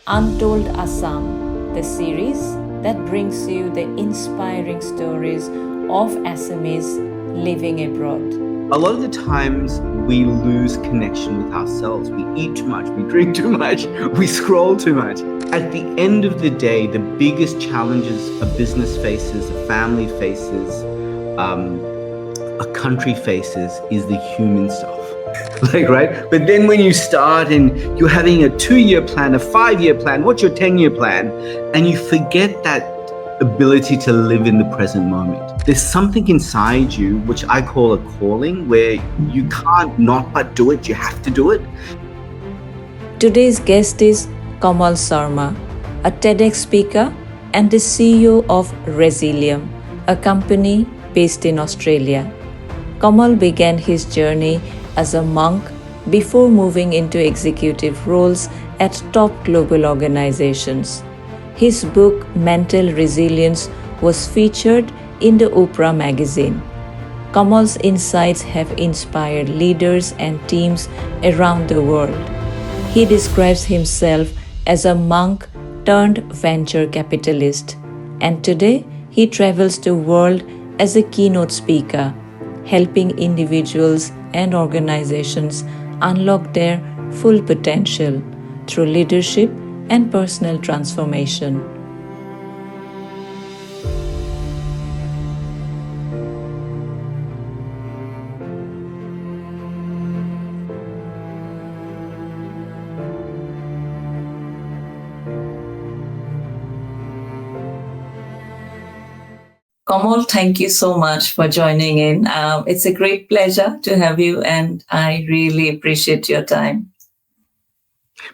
Untold Assam, the series that brings you the inspiring stories of Assamese living abroad. A lot of the times we lose connection with ourselves. We eat too much, we drink too much, we scroll too much. At the end of the day, the biggest challenges a business faces, a family faces, a country faces is the human stuff. Right? But then when you start and you're having a 2-year plan, a 5-year plan, what's your 10-year plan? And you forget that ability to live in the present moment. There's something inside you, which I call a calling, where you can't not but do it, you have to do it. Today's guest is Kamal Sarma, a Tedx speaker and the CEO of Rezilium, a company based in Australia. Kamal began his journey as a monk before moving into executive roles at top global organizations. His book, Mental Resilience, was featured in the Oprah magazine. Kamal's insights have inspired leaders and teams around the world. He describes himself as a monk turned venture capitalist, and today he travels the world as a keynote speaker, helping individuals and organizations unlock their full potential through leadership and personal transformation. Kamal, thank you so much for joining in. It's a great pleasure to have you, and I really appreciate your time.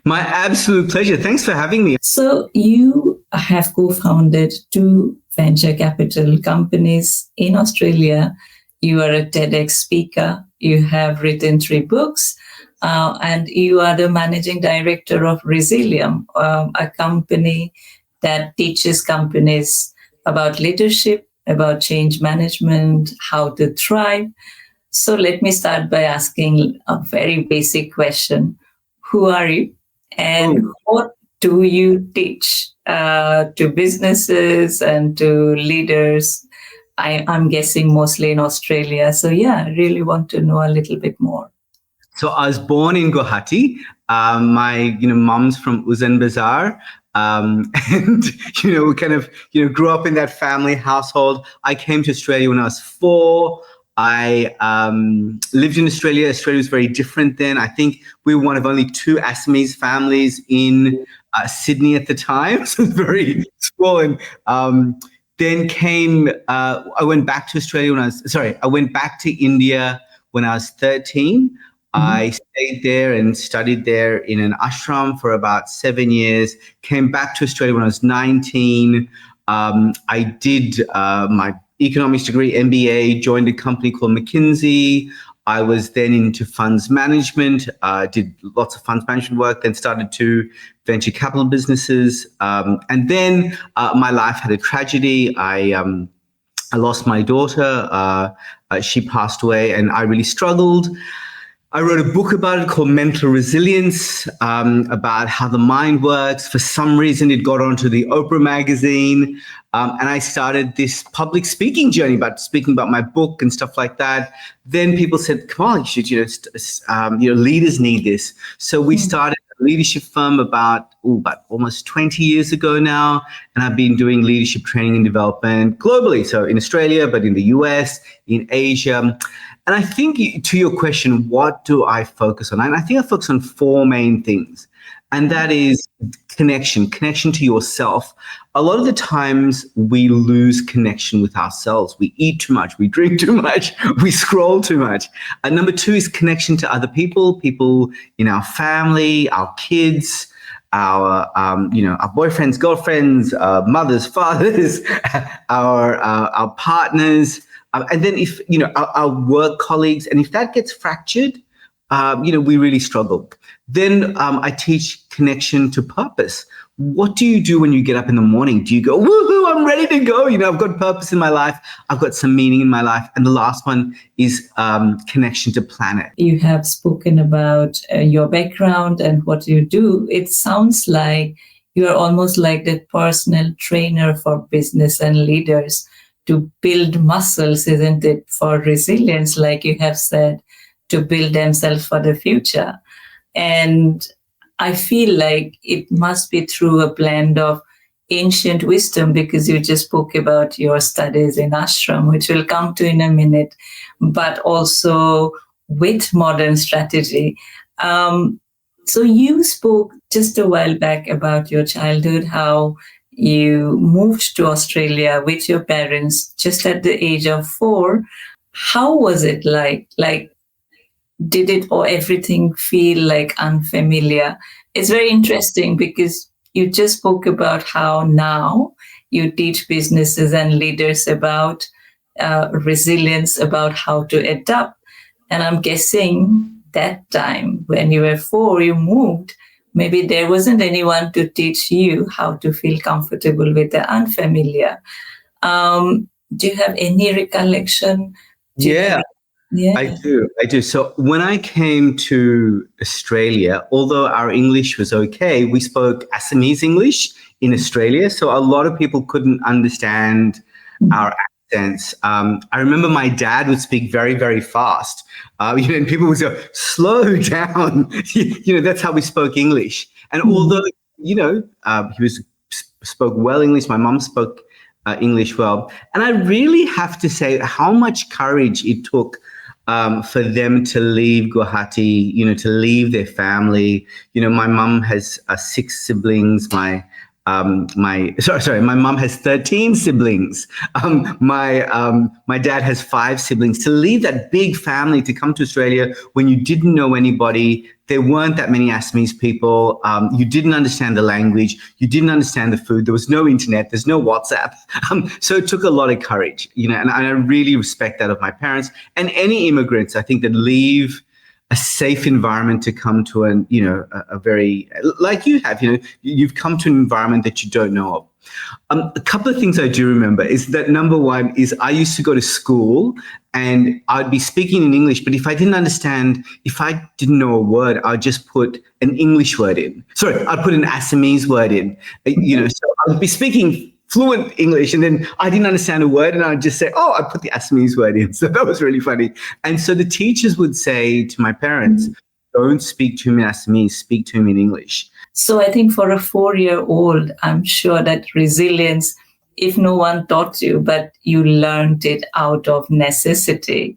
My absolute pleasure. Thanks for having me. So, you have co founded 2 venture capital companies in Australia. You are a TEDx speaker, you have written 3 books, and you are the managing director of Rezilium, a company that teaches companies about leadership, about change management, how to thrive. So let me start by asking a very basic question. Who are you and what do you teach to businesses and to leaders? I'm guessing mostly in Australia. So yeah, I really want to know a little bit more. So I was born in Guwahati. My mom's from Uzunbazar. And we kind of grew up in that family household. I came to Australia when I was 4. I lived in Australia. Australia was very different then. I think we were one of only 2 Assamese families in Sydney at the time, so it's very small. And then I went back to Australia I went back to India when I was 13. I stayed there and studied there in an ashram for about 7 years, came back to Australia when I was 19. I did my economics degree, MBA, joined a company called McKinsey. I was then into funds management, did lots of funds management work, then started 2 venture capital businesses. And then my life had a tragedy. I lost my daughter. She passed away and I really struggled. I wrote a book about it called Mental Resilience, about how the mind works. For some reason, it got onto the Oprah magazine. And I started this public speaking journey speaking about my book and stuff like that. Then people said, come on, you should, leaders need this. So we started a leadership firm about almost 20 years ago now. And I've been doing leadership training and development globally. So in Australia, but in the US, in Asia. And I think to your question, what do I focus on? And I think I focus on 4 main things. And that is connection to yourself. A lot of the times we lose connection with ourselves. We eat too much, we drink too much, we scroll too much. And number 2 is connection to other people in our family, our kids, our boyfriends, girlfriends, mothers, fathers, our partners. And then if, our work colleagues, and if that gets fractured, we really struggle. Then I teach connection to purpose. What do you do when you get up in the morning? Do you go, woohoo, I'm ready to go. I've got purpose in my life. I've got some meaning in my life. And the last one is connection to planet. You have spoken about your background and what you do. It sounds like You are almost like the personal trainer for business and leaders to build muscles, isn't it? For resilience, like you have said, to build themselves for the future. And I feel like it must be through a blend of ancient wisdom, because you just spoke about your studies in ashram, which we'll come to in a minute, but also with modern strategy. So you spoke just a while back about your childhood, how you moved to Australia with your parents just at the age of 4. How was it like? Like, did it or everything feel like unfamiliar? It's very interesting because you just spoke about how now you teach businesses and leaders about resilience, about how to adapt. And I'm guessing that time when you were 4, you moved, maybe there wasn't anyone to teach you how to feel comfortable with the unfamiliar. Do you have any recollection? Yeah, Yeah. I do. I do. So when I came to Australia, although our English was okay, we spoke Assamese English in Australia. So a lot of people couldn't understand our accents. I remember my dad would speak very, very fast. And people would say, slow down. That's how we spoke English. And although, he spoke well English, my mom spoke English well. And I really have to say how much courage it took for them to leave Guwahati, to leave their family. My mom has 6 siblings. My mom has 13 siblings. My dad has 5 siblings. To leave that big family to come to Australia when you didn't know anybody, there weren't that many Assamese people. You didn't understand the language. You didn't understand the food. There was no internet. There's no WhatsApp. So it took a lot of courage, and I really respect that of my parents and any immigrants, I think, that leave a safe environment to come to a very, like you have, you've come to an environment that you don't know of. A couple of things I do remember is that number one is I used to go to school and I'd be speaking in English, but if I didn't know a word, I'd just put an English word in. Sorry, I'd put an Assamese word in, so I'd be speaking fluent English, and then I didn't understand a word, and I'd just say, oh, I put the Assamese word in. So that was really funny. And so the teachers would say to my parents, don't speak to him in Assamese, speak to him in English. So I think for a 4-year-old, I'm sure that resilience, if no one taught you, but you learned it out of necessity.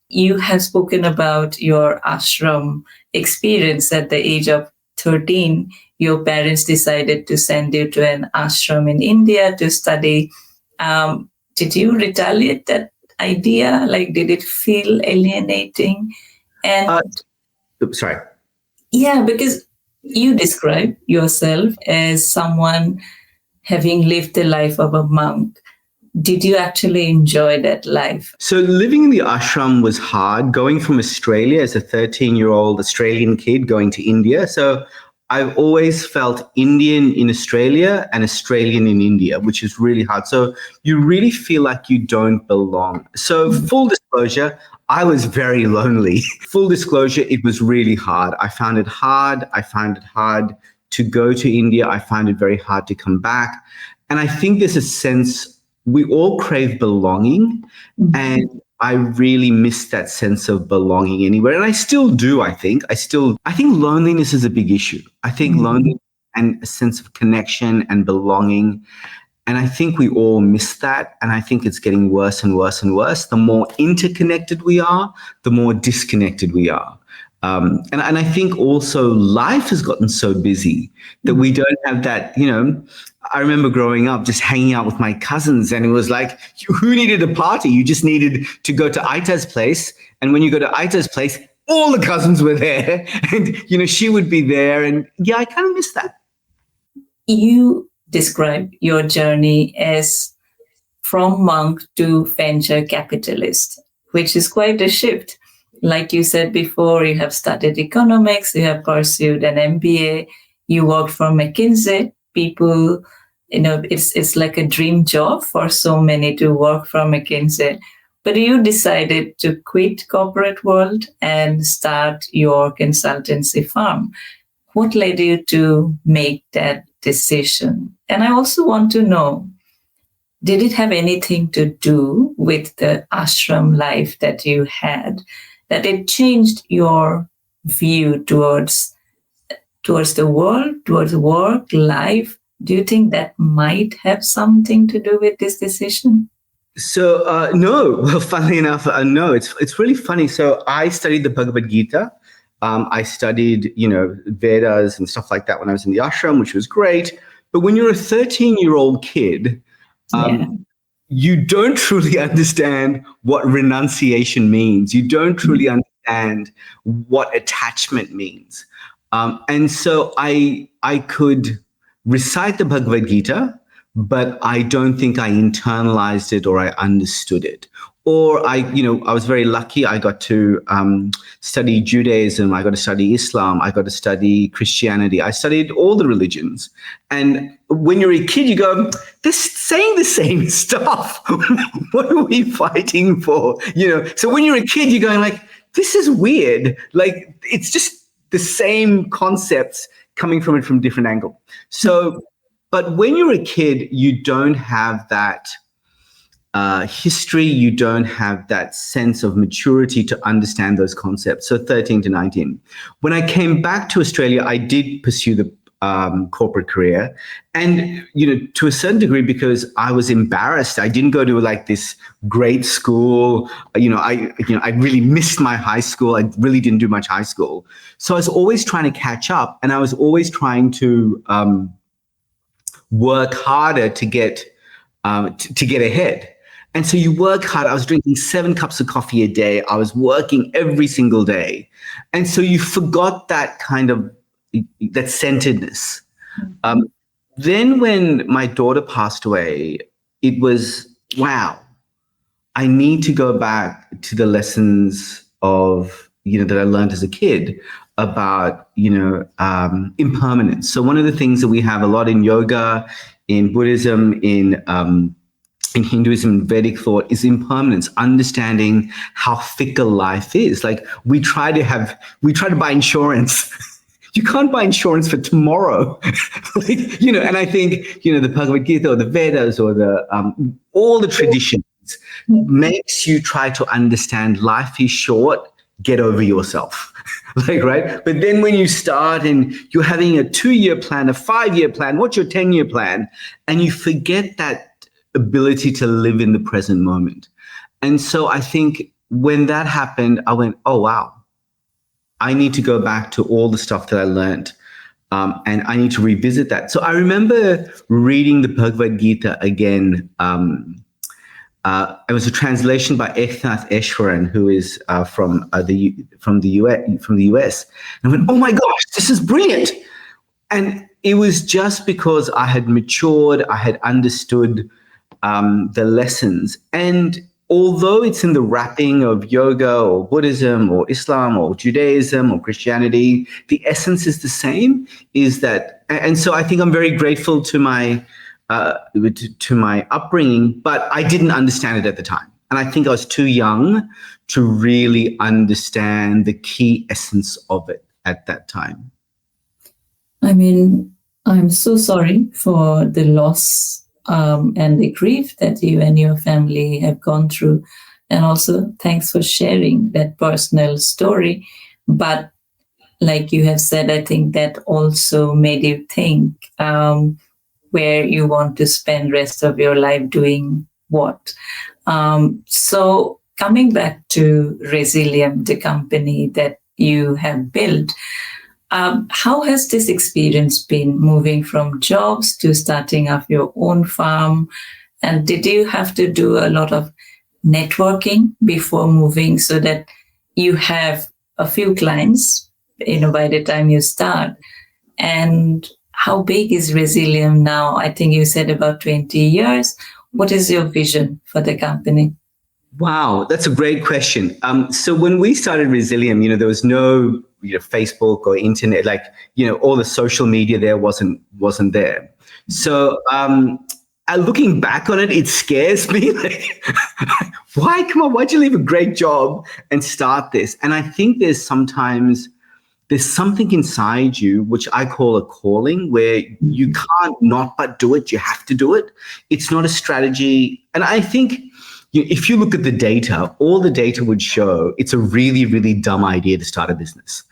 You have spoken about your ashram experience at the age of 13. Your parents decided to send you to an ashram in India to study. Did you retaliate that idea? Like, did it feel alienating? And Sorry. Yeah, because you describe yourself as someone having lived the life of a monk. Did you actually enjoy that life? So living in the ashram was hard, going from Australia as a 13-year-old Australian kid going to India. So I've always felt Indian in Australia and Australian in India, which is really hard. So you really feel like you don't belong. So full disclosure, I was very lonely. Full disclosure, it was really hard. I found it hard. I found it hard to go to India. I find it very hard to come back. And I think there's a sense, we all crave belonging. And I really miss that sense of belonging anywhere. And I still do, I think. I think loneliness is a big issue. I think loneliness and a sense of connection and belonging. And I think we all miss that. And I think it's getting worse and worse and worse. The more interconnected we are, the more disconnected we are. And I think also life has gotten so busy that we don't have that, I remember growing up just hanging out with my cousins, and it was like, who needed a party? You just needed to go to Aita's place. And when you go to Aita's place, all the cousins were there and, she would be there. And yeah, I kind of miss that. You describe your journey as from monk to venture capitalist, which is quite a shift. Like you said before, you have studied economics, you have pursued an MBA, you worked for McKinsey. People, it's like a dream job for so many to work for McKinsey. But you decided to quit corporate world and start your consultancy firm. what led you to make that decision? And I also want to know, did it have anything to do with the ashram life that you had, that it changed your view towards the world, towards work, life? Do you think that might have something to do with this decision? So no, well, funnily enough, no. It's really funny. So I studied the Bhagavad Gita. I studied, Vedas and stuff like that when I was in the ashram, which was great. But when you're a 13-year-old kid, Yeah. you don't truly understand what renunciation means. You don't truly understand what attachment means. And so I could recite the Bhagavad Gita, but I don't think I internalized it or I understood it. Or I was very lucky. I got to study Judaism. I got to study Islam. I got to study Christianity. I studied all the religions. And when you're a kid, you go, they're saying the same stuff. What are we fighting for? So when you're a kid, you're going like, this is weird. Like, it's just the same concepts coming from it from different angle. So, but when you're a kid, you don't have that history, you don't have that sense of maturity to understand those concepts. So 13 to 19. When I came back to Australia, I did pursue the corporate career, and to a certain degree, because I was embarrassed. I didn't go to like this great school. I really missed my high school. I really didn't do much high school, so I was always trying to catch up, and I was always trying to work harder to get ahead. And so you work hard. I was drinking 7 cups of coffee a day. I was working every single day. And so you forgot that kind of, that centeredness. Then when my daughter passed away, it was, wow, I need to go back to the lessons of, that I learned as a kid about, impermanence. So one of the things that we have a lot in yoga, in Buddhism, in Hinduism, Vedic thought, is impermanence, understanding how fickle life is. Like we try to buy insurance. You can't buy insurance for tomorrow. And I think, the Bhagavad Gita or the Vedas or the all the traditions makes you try to understand life is short, get over yourself. Right? But then when you start and you're having a 2-year plan, a 5-year plan, what's your 10-year plan? And you forget that ability to live in the present moment. And so I think when that happened, I went, oh, wow, I need to go back to all the stuff that I learned. And I need to revisit that. So I remember reading the Bhagavad Gita again. It was a translation by Eknath Easwaran, who is from the US. And I went, oh my gosh, this is brilliant. And it was just because I had matured, I had understood the lessons. And although it's in the wrapping of yoga or Buddhism or Islam or Judaism or Christianity, the essence is the same. And so I think I'm very grateful to my upbringing, but I didn't understand it at the time. And I think I was too young to really understand the key essence of it at that time. I mean, I'm so sorry for the loss and the grief that you and your family have gone through. And also, thanks for sharing that personal story. But like you have said, I think that also made you think where you want to spend rest of your life doing what. So coming back to Rezilium, the company that you have built, how has this experience been, moving from jobs to starting up your own farm? And did you have to do a lot of networking before moving so that you have a few clients, by the time you start? And how big is Rezilium now? I think you said about 20 years. What is your vision for the company? Wow, that's a great question. So when we started Rezilium, there was no Facebook or internet, all the social media there wasn't there. So looking back on it, it scares me. Why'd you leave a great job and start this? And I think there's sometimes there's something inside you, which I call a calling, where you can't not but do it. You have to do it. It's not a strategy. And I think if you look at the data, all the data would show it's a really, really dumb idea to start a business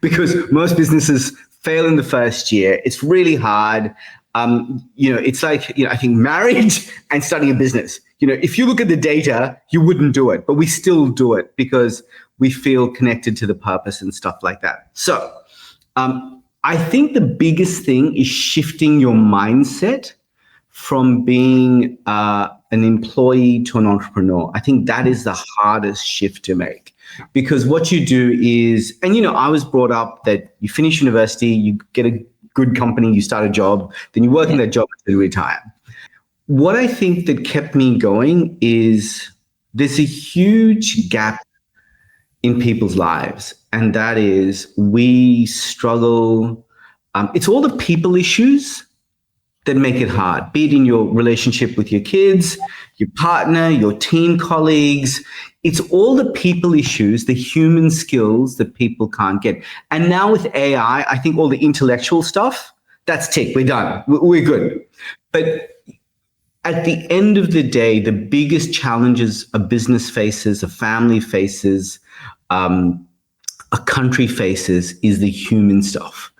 because most businesses fail in the first year. It's really hard. It's like, I think marriage and starting a business. If you look at the data, you wouldn't do it, but we still do it because we feel connected to the purpose and stuff like that. So I think the biggest thing is shifting your mindset from being an employee to an entrepreneur. I think that is the hardest shift to make, because what you do is, and I was brought up that you finish university, you get a good company, you start a job, then you work in that job until you retire. What I think that kept me going is there's a huge gap in people's lives, and that is we struggle. It's all the people issues that make it hard, be it in your relationship with your kids, your partner, your team colleagues. It's all the people issues, the human skills that people can't get. And now with AI, I think all the intellectual stuff, that's tick, we're done, we're good. But at the end of the day, the biggest challenges a business faces, a family faces, a country faces is the human stuff.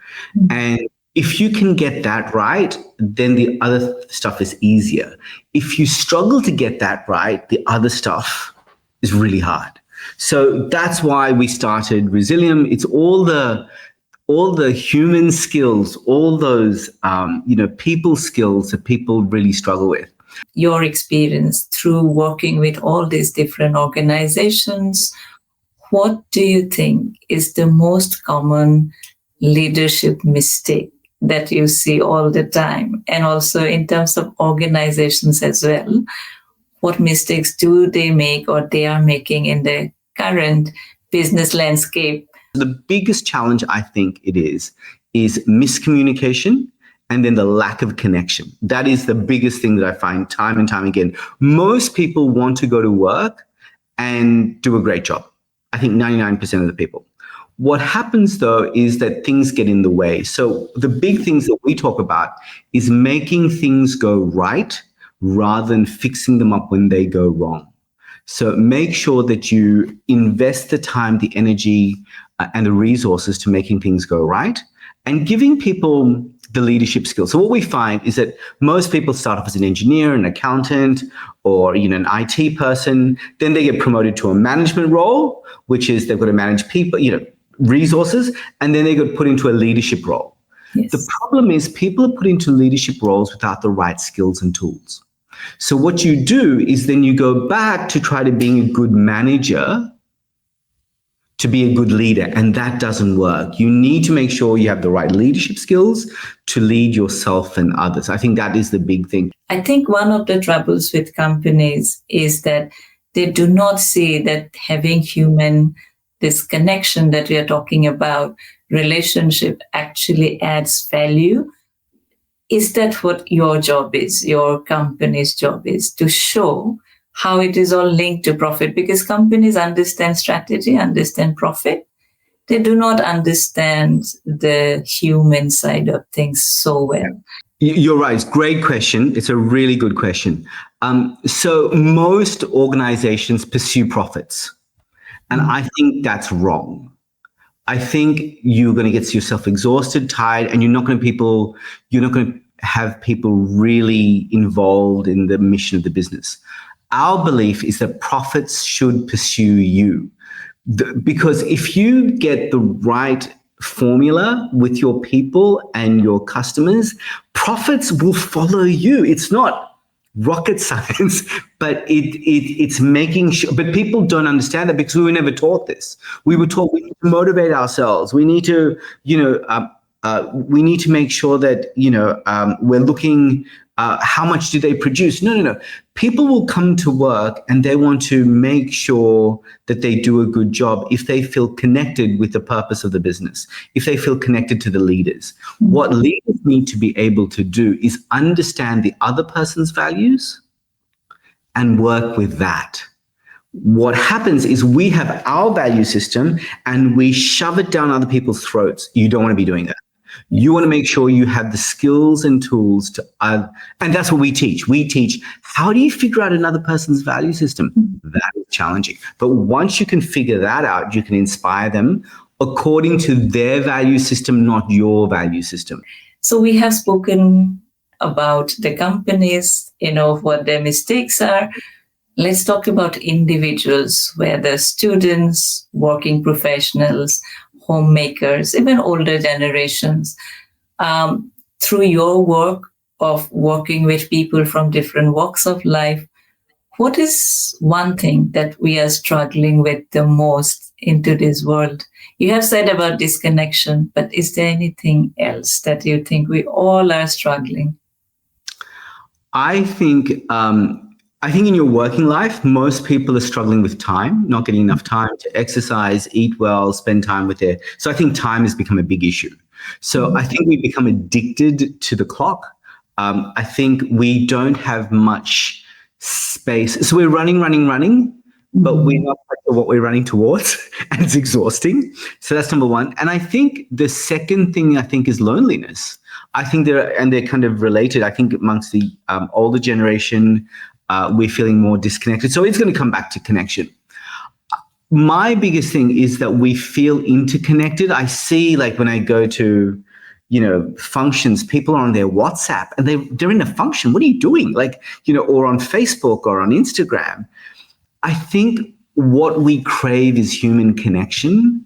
And if you can get that right, then the other stuff is easier. If you struggle to get that right, the other stuff is really hard. So that's why we started Rezilium. It's all the human skills, all those people skills that people really struggle with. Your experience through working with all these different organizations, what do you think is the most common leadership mistake that you see all the time? And also in terms of organizations as well, what mistakes do they make or they are making in the current business landscape? The biggest challenge I think it is miscommunication and then the lack of connection. That is the biggest thing that I find time and time again. Most people want to go to work and do a great job. I think 99% of the people. What happens though is that things get in the way. So the big things that we talk about is making things go right rather than fixing them up when they go wrong. So make sure that you invest the time, the energy, and the resources to making things go right and giving people the leadership skills. So what we find is that most people start off as an engineer, an accountant, or an IT person. Then they get promoted to a management role, which is they've got to manage people, resources, and then they get put into a leadership role. Yes. The problem is people are put into leadership roles without the right skills and tools. So what you do is then you go back to try to being a good manager to be a good leader, and that doesn't work. You need to make sure you have the right leadership skills to lead yourself and others. I think that is the big thing. I think one of the troubles with companies is that they do not see that having this connection that we are talking about, relationship actually adds value. Is that what your job is, your company's job is, to show how it is all linked to profit? Because companies understand strategy, understand profit. They do not understand the human side of things so well. You're right. It's a great question. It's a really good question. So most organizations pursue profits. And I think that's wrong. I think you're going to get yourself exhausted, tired, and you're not going to have people really involved in the mission of the business. Our belief is that profits should pursue you. Because if you get the right formula with your people and your customers, profits will follow you. It's not rocket science, but it's making sure. But people don't understand that because we were never taught this. We were taught we need to motivate ourselves. We need to, we need to make sure that we're looking. How much do they produce? No. People will come to work and they want to make sure that they do a good job if they feel connected with the purpose of the business, if they feel connected to the leaders. What leaders need to be able to do is understand the other person's values and work with that. What happens is we have our value system and we shove it down other people's throats. You don't want to be doing that. You want to make sure you have the skills and tools to, and that's what we teach. We teach, how do you figure out another person's value system? That is challenging. But once you can figure that out, you can inspire them according to their value system, not your value system. So we have spoken about the companies, what their mistakes are. Let's talk about individuals, whether students, working professionals, homemakers, even older generations. Through your work of working with people from different walks of life, what is one thing that we are struggling with the most in today's world? You have said about disconnection, but is there anything else that you think we all are struggling? I think in your working life, most people are struggling with time, not getting enough time to exercise, eat well, spend time with their. So I think time has become a big issue. So I think we become addicted to the clock. I think we don't have much space. So we're running, but we're not quite sure what we're running towards, and it's exhausting. So that's number one. And I think the second thing is loneliness. I think they're kind of related. I think amongst the older generation, we're feeling more disconnected. So it's going to come back to connection. My biggest thing is that we feel interconnected. I see, like, when I go to, functions, people are on their WhatsApp and they're in a function. What are you doing? Like, or on Facebook or on Instagram. I think what we crave is human connection.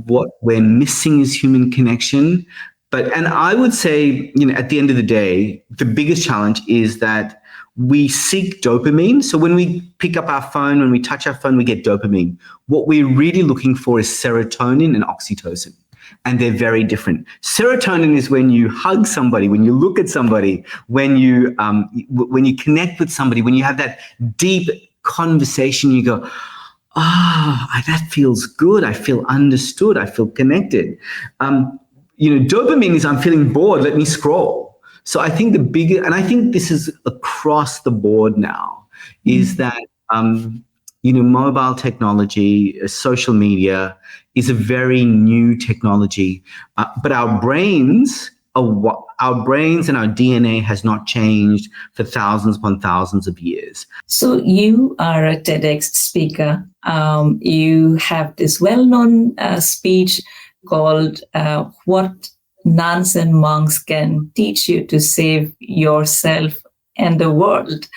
What we're missing is human connection. And I would say, at the end of the day, the biggest challenge is that we seek dopamine. So when we pick up our phone, when we touch our phone, we get dopamine. What we're really looking for is serotonin and oxytocin. And they're very different. Serotonin is when you hug somebody, when you look at somebody, when you connect with somebody, when you have that deep conversation, you go, that feels good. I feel understood. I feel connected. Dopamine is, I'm feeling bored. Let me scroll. So I think and I think this is across the board now, is that, mobile technology, social media is a very new technology, but our brains and our DNA has not changed for thousands upon thousands of years. So you are a TEDx speaker. You have this well-known speech called What Nuns and Monks Can Teach You to Save Yourself and the World.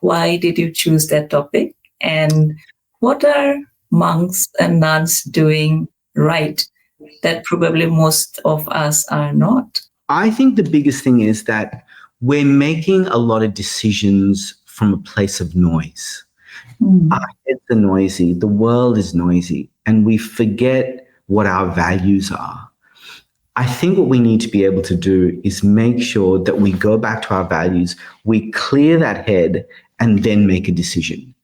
Why did you choose that topic? And what are monks and nuns doing right that probably most of us are not? I think the biggest thing is that we're making a lot of decisions from a place of noise. Our heads are noisy, the world is noisy, and we forget what our values are. I think what we need to be able to do is make sure that we go back to our values, we clear that head, and then make a decision.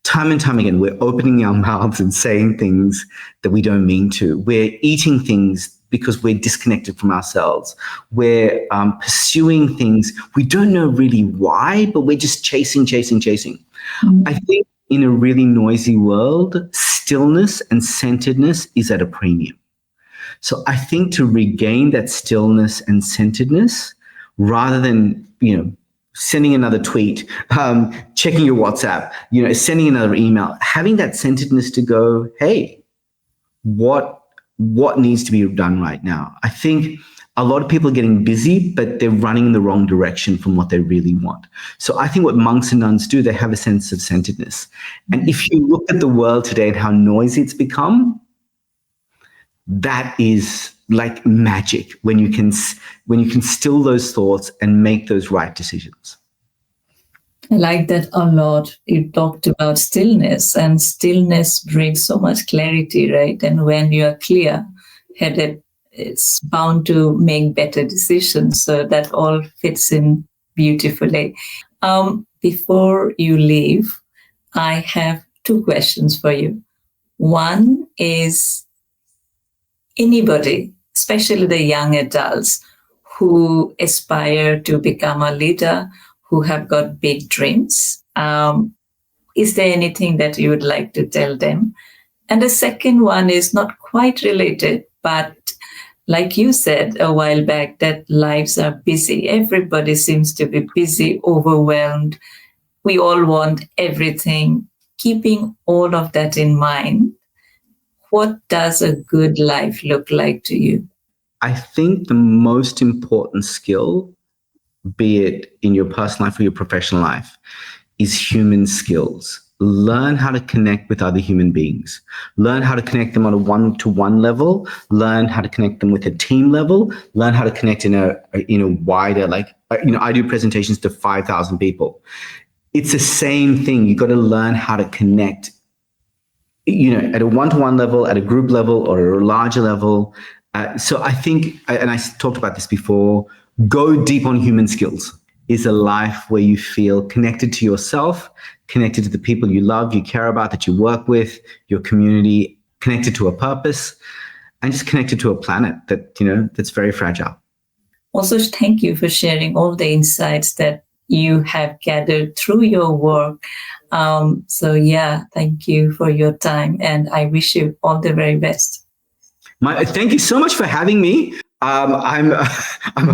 Time and time again, we're opening our mouths and saying things that we don't mean to. We're eating things because we're disconnected from ourselves. We're pursuing things we don't know really why, but we're just chasing. I think in a really noisy world, stillness and centeredness is at a premium. So I think to regain that stillness and centeredness, rather than, sending another tweet, checking your WhatsApp, sending another email, having that centeredness to go, hey, what needs to be done right now? I think a lot of people are getting busy, but they're running in the wrong direction from what they really want. So I think what monks and nuns do, they have a sense of centeredness. And if you look at the world today and how noisy it's become, that is like magic when you can still those thoughts and make those right decisions. I like that a lot. You talked about stillness, and stillness brings so much clarity, right? And when you are clear-headed, it's bound to make better decisions. So that all fits in beautifully. Before you leave, I have two questions for you. One is, anybody, especially the young adults who aspire to become a leader, who have got big dreams, Is there anything that you would like to tell them? And the second one is not quite related, but like you said a while back, that lives are busy. Everybody seems to be busy, overwhelmed. We all want everything. Keeping all of that in mind, what does a good life look like to you? I think the most important skill, be it in your personal life or your professional life, is human skills. Learn how to connect with other human beings. Learn how to connect them on a one-to-one level. Learn how to connect them with a team level. Learn how to connect in a wider, I do presentations to 5,000 people. It's the same thing. You got to learn how to connect, at a one-to-one level, at a group level, or a larger level. So I think, and I talked about this before, go deep on human skills is a life where you feel connected to yourself, connected to the people you love, you care about, that you work with, your community, connected to a purpose, and just connected to a planet that, that's very fragile. Also, thank you for sharing all the insights that you have gathered through your work. Thank you for your time, and I wish you all the very best. Thank you so much for having me. I'm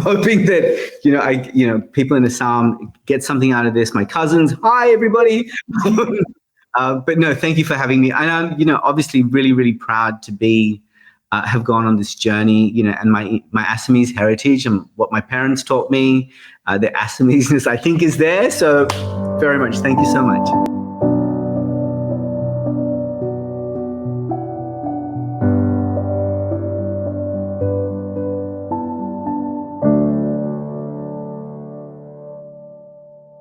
hoping that people in Assam get something out of this. My cousins, hi everybody. But no, thank you for having me. And I'm obviously really, really proud to be have gone on this journey. And my Assamese heritage and what my parents taught me, the Assameseness I think is there. So very much, thank you so much.